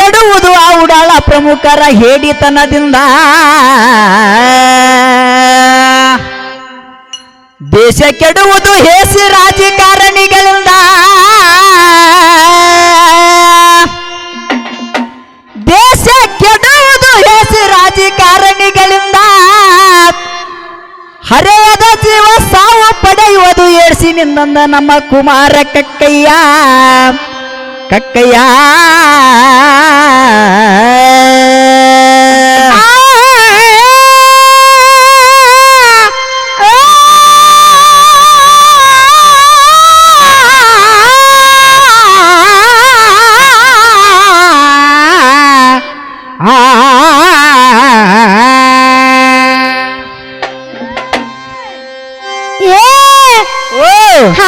ಕೆಡುವುದು ಆ ಉಡಾಳ ಪ್ರಮುಖರ ಹೇಡಿತನದಿಂದ ದೇಶ ಕೆಡುವುದು ಹೇಸಿ ರಾಜಕಾರಣಿಗಳಿಂದ ದೇಶ ಕೆಡುವುದು ಹೇಸಿ ರಾಜಕಾರಣಿಗಳಿಂದ ಹರೆಯದ ಜೀವ ಸಾವು ಪಡೆಯುವುದು ಏಡ್ಸಿನಿಂದ ನಮ್ಮ ಕುಮಾರ ಕಕ್ಕಯ್ಯ ಕಕ್ಕಯ್ಯ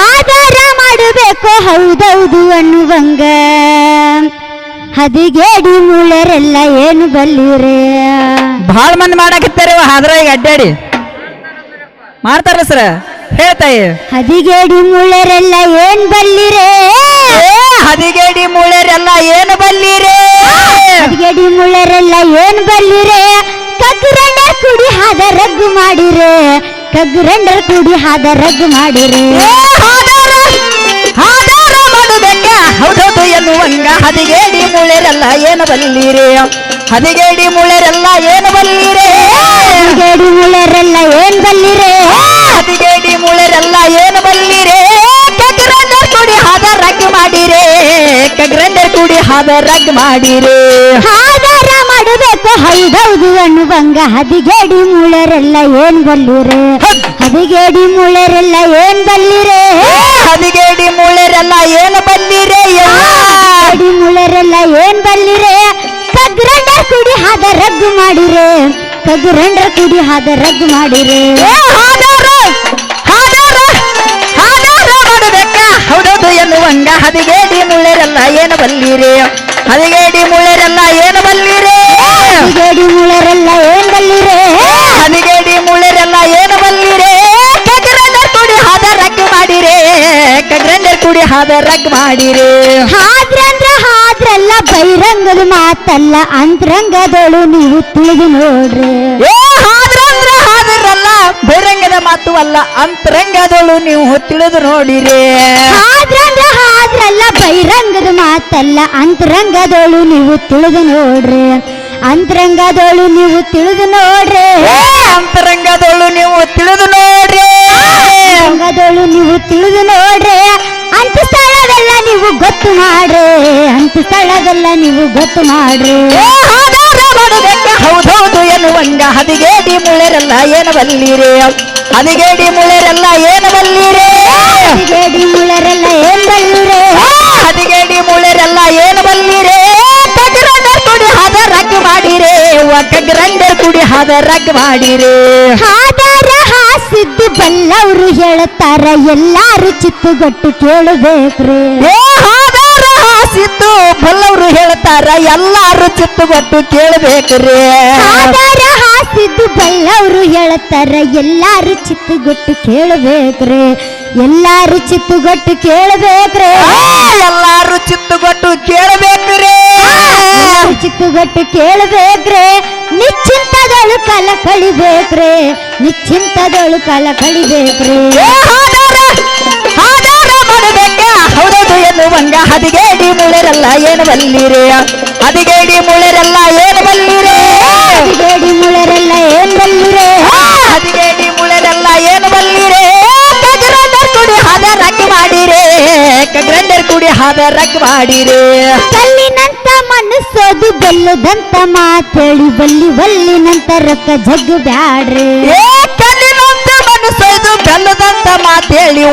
ಆಧಾರ ಮಾಡಬೇಕು ಹೌದೌದು ಅನ್ನುವಂಗ ಹದಿಗೇಡಿ ಮುಳ್ಳರೆಲ್ಲ ಏನು ಬಲ್ಲಿರೆ ಬಹಳ ಮಂದಿ ಮಾಡಾಕತ್ತಾರ ಆದ್ರ ಈಗ ಅಡ್ಡಾಡಿ ಮಾಡ್ತಾರ ಸರ್ ಹೇಳ್ತಾಯಿ ಹದಿಗೇಡಿ ಮುಳ್ಳರೆಲ್ಲ ಏನ್ ಬಲ್ಲಿರೆ ಹದಿಗೇಡಿ ಮುಳ್ಳರೆಲ್ಲ ಏನು ಬಲ್ಲಿರೆ ಹದಿಗೇಡಿ ಮುಳ್ಳರೆಲ್ಲ ಏನ್ ಬಲ್ಲಿರೆ ಕಗ್ಗರಂಡರ್ ಕುಡಿ ಹಾದ ರಗ್ಗು ಮಾಡಿರೆ ಕಗ್ಗರಂಡರ್ ಕುಡಿ ಹಾದ ರಗ್ಗು ಮಾಡಿರೆ ಮಾಡುದಕ್ಕ ಹೌದೌದು ಎನ್ನುವಂಗ ಹದಿಗೇಡಿ ಮುಳ್ಳರೆಲ್ಲ ಏನು ಬಲ್ಲಿರೆ ಹದಿಗೇಡಿ ಮುಳ್ಳರೆಲ್ಲ ಏನು ಬಲ್ಲಿರೆ ಹದಿಗೇಡಿ ಮುಳ್ಳರೆಲ್ಲ ಏನ್ ಬಲ್ಲಿರೆ ಹದಿಗೇಡಿ ಮುಳ್ಳರೆಲ್ಲ ಏನು ಬಲ್ಲಿರೆ ಕಗ್ಗರಂಡರ್ ಕುಡಿ ಹಾದ ರಗ್ ಮಾಡಿರೆ ಕಗ್ಗರಂಡರ್ ಕುಡಿ ಹಾದ ರಗ್ ಮಾಡಿರೆ ಆಧಾರ ಮಾಡಬೇಕು ಹೌದೌದು ಅನ್ನುವಂಗ ಹದಿಗೇಡಿ ಮುಳ್ಳರೆಲ್ಲ ಏನ್ ಬಲ್ಲಿರೆ ಹದಿಗೇಡಿ ಮುಳ್ಳರೆಲ್ಲ ಏನ್ ಬಲ್ಲಿರೆ ಹದಿಗೇಡಿ ಮುಳ್ಳರೆಲ್ಲ ಏನು ಬಲ್ಲಿರೆ ಹದಿಗೇಡಿ ಮುಳ್ಳರೆಲ್ಲ ಏನ್ ಬಲ್ಲಿರೆ ಕಗ್ಗರಂಡರ್ ಕುಡಿ ಹಾದ ರಗ್ಗು ಮಾಡಿರೆ ಕಗ್ಗರಂಡರ್ ಕುಡಿ ಹಾದ ರಗ್ಗು ಮಾಡಿರೆ ಮಾಡುದಕ್ಕ ಹೌದೌದು ಎನ್ನುವಂಗ ಹದಿಗೇಡಿ ಮುಳ್ಳರೆಲ್ಲ ಏನು ಬಲ್ಲಿರೆ ಹದಿಗೇಡಿ ಮುಳ್ಳರೆಲ್ಲ ಏನು ಬಲ್ಲಿರೆ ಹದಿಗೇಡಿ ಮುಳ್ಳರೆಲ್ಲ ಏನ್ ಬಲ್ಲಿರೆ ಹದಿಗೇಡಿ ಮುಳ್ಳರೆಲ್ಲ ಏನು ಬಲ್ಲಿರೆ ಕಗ್ಗರಂಡರ್ ಕುಡಿ ಹಾದ ರಗ್ ಮಾಡಿರೆ ಕಗ್ಗರಂಡರ್ ಕುಡಿ ಹಾದ ರಗ್ ಮಾಡಿರೆ ಹಾದ್ರಲ್ಲ ಬಹಿರಂಗದ ಮಾತಲ್ಲ ಅಂತರಂಗದಳು ನೀವು ತಿಳಿದು ನೋಡ್ರಿ ಹಾದಿರಲ್ಲ ಬಹಿರಂಗದ ಮಾತು ಅಲ್ಲ ಅಂತರಂಗದಳು ನೀವು ತಿಳಿದು ನೋಡಿರಿ ಹಾದ್ರಲ್ಲ ಬಹಿರಂಗದ ಮಾತಲ್ಲ ಅಂತರಂಗದಳು ನೀವು ತಿಳಿದು ನೋಡ್ರಿ ಅಂತರಂಗದಳು ನೀವು ತಿಳಿದು ನೋಡ್ರಿ ಅಂತರಂಗದಳು ನೀವು ತಿಳಿದು ನೋಡ್ರಿ ಅಂತರಂಗದಳು ನೀವು ತಿಳಿದು ನೋಡ್ರಿ ಅಂತ ಸ್ಥಳವೆಲ್ಲ ನೀವು ಗೊತ್ತು ಮಾಡ್ರಿ ಅಂತ ಸ್ಥಳವೆಲ್ಲ ನೀವು ಗೊತ್ತು ಮಾಡ್ರಿ ಮಾಡುದಕ್ಕೆ ಹೌದೌದು ಎನ್ನುವಂಗ ಹದಿಗೇಡಿ ಮುಳ್ಳರೆಲ್ಲ ಏನು ಬಲ್ಲಿರೆ ಹದಿಗೇಡಿ ಮುಳ್ಳರೆಲ್ಲ ಏನು ಬಲ್ಲಿರೆ ಹದಿಗೇಡಿ ಮುಳ್ಳರೆಲ್ಲ ಏನ್ ಬಲ್ಲಿರೆ ಹದಿಗೇಡಿ ಮುಳ್ಳರೆಲ್ಲ ಏನು ಬಲ್ಲಿರೆ ಕಗ್ಗರಂಡರ್ ಕುಡಿ ಹಾದ ರಗ್ ಮಾಡಿರೆ ಕಗ್ಗರಂಡರ್ ಕುಡಿ ಹಾದ ರಗ್ ಮಾಡಿರೆ ಆಧಾರ ಹಾಸಿದ್ದು ಬಲ್ಲವರು ಹೇಳುತ್ತಾರ ಎಲ್ಲಾರು ಚಿತ್ತುಗೊಟ್ಟು ಕೇಳಬೇಕ್ರಿ ಆಧಾರ ಹಾಸಿದ್ದು ಬಲ್ಲವರು ಹೇಳ್ತಾರ ಎಲ್ಲಾರು ಚಿತ್ತುಗೊಟ್ಟು ಕೇಳಬೇಕ್ರಿ ಆಧಾರ ಹಾಸಿದ್ದು ಬಲ್ಲವರು ಹೇಳುತ್ತಾರ ಎಲ್ಲಾರು ಚಿತ್ತುಗೊಟ್ಟು ಕೇಳಬೇಕ್ರಿ ಎಲ್ಲಾರು ಚಿತ್ತುಗೊಟ್ಟು ಕೇಳಬೇಕ್ರಿ ಎಲ್ಲಾರು ಚಿತ್ತುಗೊಟ್ಟು ಕೇಳಬೇಕ್ರಿ ಚಿತ್ತುಗೊಟ್ಟು ಕೇಳಬೇಕ್ರಿ ನಿಶ್ಚಿಂತದಳು ಕಾಲ ಕಳಿಬೇಕ್ರಿ ನಿಶ್ಚಿಂತದಳು ಕಾಲ ಕಳಿಬೇಕ್ರಿ ಆಧಾರ ಮಾಡಬೇಕ ಹೌದೌದು ಎನ್ನುವಂಗ ಹದಿಗೇಡಿ ಮುಳ್ಳರೆಲ್ಲ ಏನು ಬಲ್ಲಿರೆ ಹದಿಗೇಡಿ ಮುಳ್ಳರೆಲ್ಲ ಏನು ಬಲ್ಲಿರೆ ಹದಿಗೇಡಿ ಮುಳ್ಳರೆಲ್ಲ ಏನ್ ಬಲ್ಲಿರೆ ಹದಿಗೇಡಿ ಮುಳ್ಳರೆಲ್ಲ ಏನು ಬಲ್ಲಿರೆ ಕಗ್ಗರಂಡರ್ ಕುಡಿ ಹಾದ ರಗ್ ಮಾಡಿರೆ ಕಗ್ಗರಂಡರ್ ಕುಡಿ ಹಾದ ರಗ್ ಮಾಡಿರೆ ಕಲ್ಲಿನಂತ ಮನಸ್ಸೋದು ಬೆಲ್ಲದಂತ ಮಾತೇಳಿ ಬಲ್ಲಿನಂತ ರೊಕ್ಕ ಜಗ್ಗು ಬ್ಯಾಡ್ರಿ ಕಲ್ಲಿನಂತ ಮನಸ್ಸೋದು ಬೆಲ್ಲದಂತ ಮಾತೇಳಿ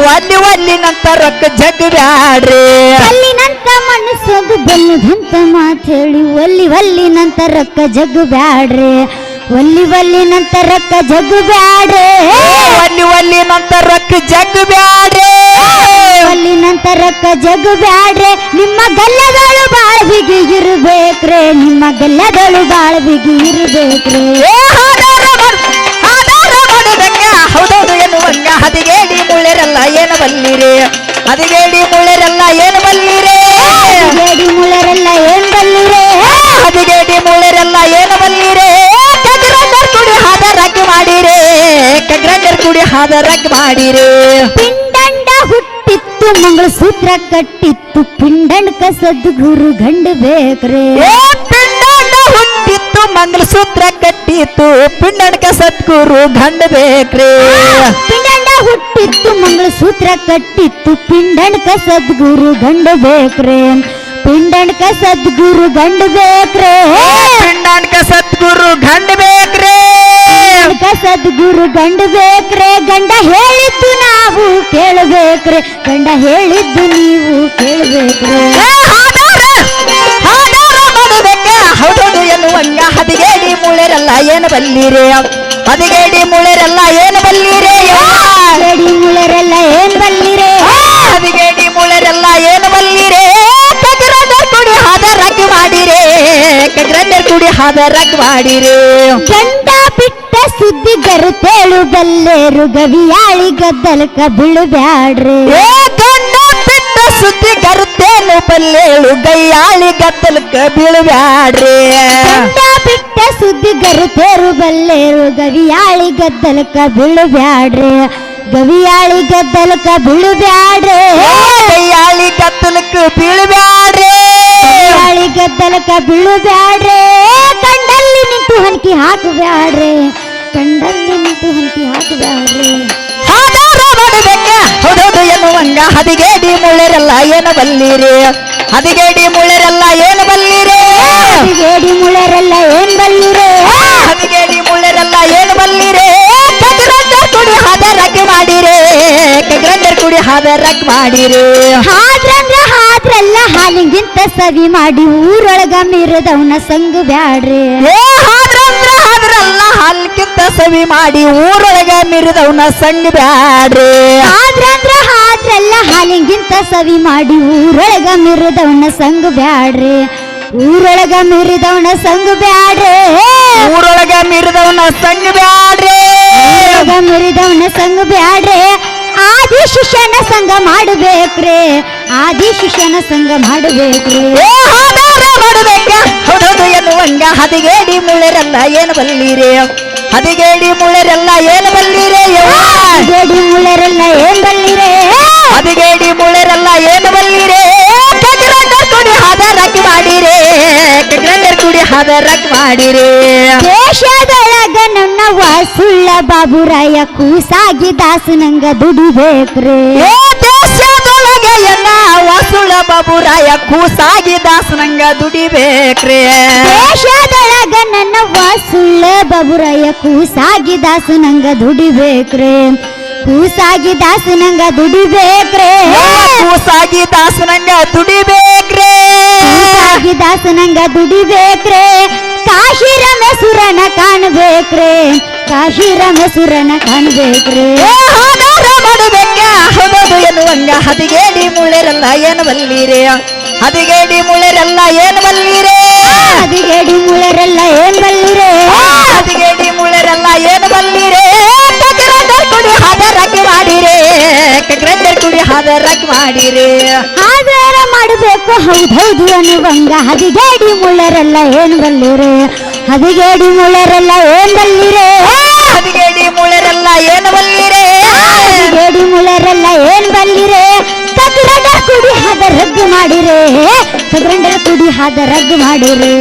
ಒಲ್ಲಿನಂತ ರೊಕ್ಕ ಜಗ್ ಬ್ಯಾಡ್ರಿ ಕಲ್ಲಿನಂತ ಮನಸ್ಸೋದು ಬೆಲ್ಲದಂತ ಮಾತೇಳಿ ಒಲ್ಲಿನಂತ ರೊಕ್ಕ ಜಗ್ಗು ಬ್ಯಾಡ್ರಿ ಒಲ್ಲಿನಂತ ರೊಕ್ಕ ಜಗ್ಗು ಬ್ಯಾಡ್ರಿ ಒಲ್ಲಿನಂತ ರೊಕ್ಕ ಜಗ್ ಬ್ಯಾಡ್ರಿ ಒಲ್ಲಿನಂತ ರೊಕ್ಕ ಜಗ್ಗು ಬ್ಯಾಡ್ರಿ ನಿಮ್ಮ ಗಲ್ಲದಳು ಬಾಳ ಬಿಗಿ ಇರ್ಬೇಕ್ರೆ ನಿಮ್ಮ ಗಲ್ಲದಳು ಬಾಳ ಬಿಗಿ ಇರ್ಬೇಕ್ರಿ ಆಧಾರ ಮಾಡುದಕ್ಕ ಹೌದೌದು ಎನ್ನುವಂಗ ಹದಿಗೇಡಿ ಮುಳ್ಳರೆಲ್ಲ ಏನು ಬಲ್ಲಿರೆ ಹದಿಗೇಡಿ ಮುಳ್ಳರೆಲ್ಲ ಏನು ಬಲ್ಲಿರೆ ಹದಿಗೇಡಿ ಮುಳ್ಳರೆಲ್ಲ ಏನ್ ಬಲ್ಲಿರೆ ಕೂಡಿ ಹಾದ ರಗ್ ಮಾಡಿರಿ ಪಿಂಡಂಡ ಹುಟ್ಟಿತ್ತು ಮಂಗಳಸೂತ್ರ ಕಟ್ಟಿತ್ತು ಪಿಂಡಂಡ ಸದ್ಗುರು ಗಂಡ ಬೇಕ್ರೆ ಏ ಪಿಂಡಾಂಡ ಹುಟ್ಟಿತ್ತು ಮಂಗಲಸೂತ್ರ ಕಟ್ಟಿತ್ತು ಪಿಂಡಾಂಡಕ ಸದ್ಗುರು ಗಂಡ ಬೇಕ್ರಿ ಪಿಂಡಂಡ ಹುಟ್ಟಿತ್ತು ಮಂಗಳಸೂತ್ರ ಕಟ್ಟಿತ್ತು ಪಿಂಡಂಡ ಸದ್ಗುರು ಗಂಡ ಬೇಕ್ರೆ ಪಿಂಡಂಡ ಸದ್ಗುರು ಗಂಡ ಬೇಕ್ರೆ ಪಿಂಡಾಂಡಕ ಸದ್ಗುರು ಗಂಡ ಬೇಕ್ರಿ ಸದ್ಗುರು ಗಂಡ ಬೇಕ್ರೆ ಗಂಡ ಹೇಳಿದ್ದು ನಾವು ಕೇಳಬೇಕ್ರೆ ಗಂಡ ಹೇಳಿದ್ದು ನೀವು ಕೇಳಬೇಕ್ರೆ ಹೌದೌದು ಎನ್ನುವಂಗ ಹದಿಗೇಡಿ ಮುಳೆರೆಲ್ಲ ಏನು ಬಲ್ಲಿರಿ ಹದಿಗೇಡಿ ಮುಳೆರೆಲ್ಲ ಏನು ಬಲ್ಲಿರಿ ಗಡಿ ಮುಳರೆಲ್ಲ ಏನ್ ಬಲ್ಲಿರೆ ಹದಿಗೇಡಿ ಮುಳೆರೆಲ್ಲ ಏನು ಬಲ್ಲಿರಿ ಕಗ್ರಂಡರ್ ಕುಡಿ ಹಾದ ರಗ್ ಮಾಡಿರಿ ಕಗ್ರಂಡರ್ ಕುಡಿ ಹಾದ ರಗ್ ಮಾಡಿರಿ ಗಂಡ ಬಿಟ್ಟ ಸುದ್ದಿ ಗರುತೇಳು ಬಲ್ಲೇರು ಗವಿಯಾಳಿ ಗದ್ದಲಕ ಬೀಳು ಬ್ಯಾಡ್ರಿ ಏ ಗಂಡ ಬಿಟ್ಟ ಸುದ್ದಿ ಕರುತ್ತೇನು ಬಲ್ಲೇಳು ಗೈಯಾಳಿ ಗದ್ದಲಕ್ಕ ಬೀಳಬ್ಯಾಡ್ರಿ ಗಂಡ ಬಿಟ್ಟ ಸುದ್ದಿ ಗರುತೇರು ಬಲ್ಲೇರು ಗವಿಯಾಳಿ ಗದ್ದಲಕ ಬೀಳು ಬ್ಯಾಡ್ರಿ ಗವಿಯಾಳಿ ಗದ್ದಲಕ ಬೀಳು ಬ್ಯಾಡ್ರಿ ಗೈಯಾಳಿ ಗದ್ದಲಕ್ಕ ಬೀಳಬ್ಯಾಡ್ರಿ ಗವಿಯಾಳಿ ಗದ್ದಲಕ ಬೀಳು ಬ್ಯಾಡ್ರಿ ಕಂಡಲ್ಲಿ ನಿಂತು ಹಂಕಿ ಹಾಕಬ್ಯಾಡ್ರಿ ಕಂಡಲ್ಲಿ ನಿಂತು ಹಂಕಿ ಹಾಕಬ್ಯಾಡ್ರಿ ಹಾದಾರ ಮಾಡಬೇಕ ಹೌದೌದು ಎನ್ನುವಂಗ ಹದಿಗೇಡಿ ಮುಳೆರೆಲ್ಲ ಏನು ಬಲ್ಲಿರಿ ಹದಿಗೇಡಿ ಮುಳೆರೆಲ್ಲ ಏನು ಬಲ್ಲಿರಿ ಗೇಡಿ ಮುಳರೆಲ್ಲ ಏನ್ ಬಲ್ಲಿರೆ ಹದಿಗೇಡಿ ಮುಳೆರೆಲ್ಲ ಏನು ಬಲ್ಲಿರಿ ಕಗ್ರಂಡರ್ ಕುಡಿ ಹಾದ ರಗ್ ಮಾಡಿರಿ ಕಗ್ರಂಡರ್ ಕುಡಿ ಹಾದ ರಗ್ ಮಾಡಿರಿ ಹಾದ್ರಲ್ಲ ಹಾಲಿಗಿಂತ ಸವಿ ಮಾಡಿ ಊರೊಳಗ ಮೀರದವನ ಸಂಗ ಬ್ಯಾಡ್ರಿ ಏ ಹಾದ್ರಲ್ಲ ಹಾಲ್ಕಿಂತ ಸವಿ ಮಾಡಿ ಊರೊಳಗ ಮಿರಿದವನ ಸಂಗ ಬ್ಯಾಡ್ರಿ ಹಾದ್ರಲ್ಲ ಹಾಲಿಗಿಂತ ಸವಿ ಮಾಡಿ ಊರೊಳಗ ಮೀರದವನ ಸಂಗ ಬ್ಯಾಡ್ರಿ ಊರೊಳಗ ಮೀರಿದವನ ಸಂಗ ಬ್ಯಾಡ್ರಿ ಊರೊಳಗ ಮಿರಿದವನ ಸಂಗ ಬ್ಯಾಡ್ರಿ ಊರೊಳಗ ಮೀರಿದವನ ಸಂಗ ಬ್ಯಾಡ್ರಿ ಆದಿ ಶಿಷ್ಯನ ಸಂಘ ಮಾಡಬೇಕ್ರಿ ಆದಿ ಶಿಷ್ಯನ ಸಂಘ ಮಾಡಬೇಕ್ರಿ ಏ ಹಾದಾರ ಮಾಡಬೇಕ ಹೌದೌದು ಎನ್ನುವಂಗ ಹದಿಗೇಡಿ ಮುಳೆರೆಲ್ಲ ಏನು ಬಲ್ಲಿರಿ ಹದಿಗೇಡಿ ಮುಳೆರೆಲ್ಲ ಏನು ಬಲ್ಲಿರಿ ಗೇಡಿ ಮುಳರೆಲ್ಲ ಏನ್ ಬಲ್ಲಿರೆ ಹದಿಗೇಡಿ ಮುಳೆರೆಲ್ಲ ಏನು ಬಲ್ಲಿರಿ ಕಗ್ರಂಡರ್ ಕುಡಿ ಹಾದ ರಗ್ ಮಾಡಿರಿ ಕಗ್ರಂಡರ್ ಕುಡಿ ಹಾದ ರಗ್ ಮಾಡಿರಿ ದೇಶದೊಳಗ ನನ್ನ ವಾಸುಳ್ಳ ಬಾಬುರಾಯ ಕೂಸಾಗಿ ದಾಸನಂಗ ದುಡಿಬೇಕ್ರಿ ಏ ದೇಶದೊಳಗೆ ಎನ್ನ ವಾಸುಳ ಬಾಬುರಾಯ ಕೂಸಾಗಿ ದಾಸನಂಗ ದುಡಿಬೇಕ್ರಿ ದೇಶದೊಳಗ ನನ್ನ ವಾಸುಳ್ಳ ಬಾಬುರಾಯ ಕೂಸಾಗಿ ದಾಸನಂಗ ದುಡಿಬೇಕ್ರಿ ಕೂಸಾಗಿ ದಾಸನಂಗ ದುಡಿಬೇಕ್ರಿ ಕೂಸಾಗಿ ದಾಸನಂಗ ದುಡಿಬೇಕ್ರಿ ಕೂಸಾಗಿ ದಾಸನಂಗ ದುಡಿಬೇಕ್ರಿ ಕಾಶಿ ರಮೇಶ್ವರನ ಕಾಣಬೇಕ್ರಿ ಕಾಶಿ ರಮೇಶ್ವರನ ಕಾಣಬೇಕ್ರಿ ಏ ಹಾದಾರ ಮಾಡಬೇಕ ಹೌದೌದು ಎನ್ನುವಂಗ ಹದಿಗೇಡಿ ಮುಳೆರೆಲ್ಲ ಏನು ಬಲ್ಲಿರಿ ಹದಿಗೇಡಿ ಮುಳೆರೆಲ್ಲ ಏನು ಬಲ್ಲಿರಿ ಹದಿಗೇಡಿ ಮುಳರೆಲ್ಲ ಏನ್ ಬಲ್ಲಿರೆ ಹದಿಗೇಡಿ ಮುಳೆರೆಲ್ಲ ಏನು ಬಲ್ಲಿರಿ ಕಗ್ರಂಡರ್ ಕುಡಿ ಹಾದ ರಗ್ ಮಾಡಿರಿ ಕಗ್ರಂಡರ್ ಕುಡಿ ಹಾದ ರಗ್ ಮಾಡಿರಿ ಆಧಾರ ಮಾಡಬೇಕು ಹೌದೌದು ಅನ್ನುವಂಗ ಹದಿಗೇಡಿ ಮುಳ್ಳರೆಲ್ಲ ಏನ್ ಬಲ್ಲಿರೆ ಹದಿಗೇಡಿ ಮುಳ್ಳರೆಲ್ಲ ಏನ್ ಬಲ್ಲಿರೆ ಹದಿಗೇಡಿ ಮುಳೆರೆಲ್ಲ ಏನು ಬಲ್ಲಿರಿ ಹದಿಗೇಡಿ ಮುಳ್ಳರೆಲ್ಲ ಏನ್ ಬಲ್ಲಿರೆ ಕಗ್ರಂಡರ್ ಕುಡಿ ಹಾದ ರದ್ದು ಮಾಡಿರೆ ಕಗ್ರಂಡರ್ ಕುಡಿ ಹಾದ ರದ್ದು ಮಾಡಿರೆ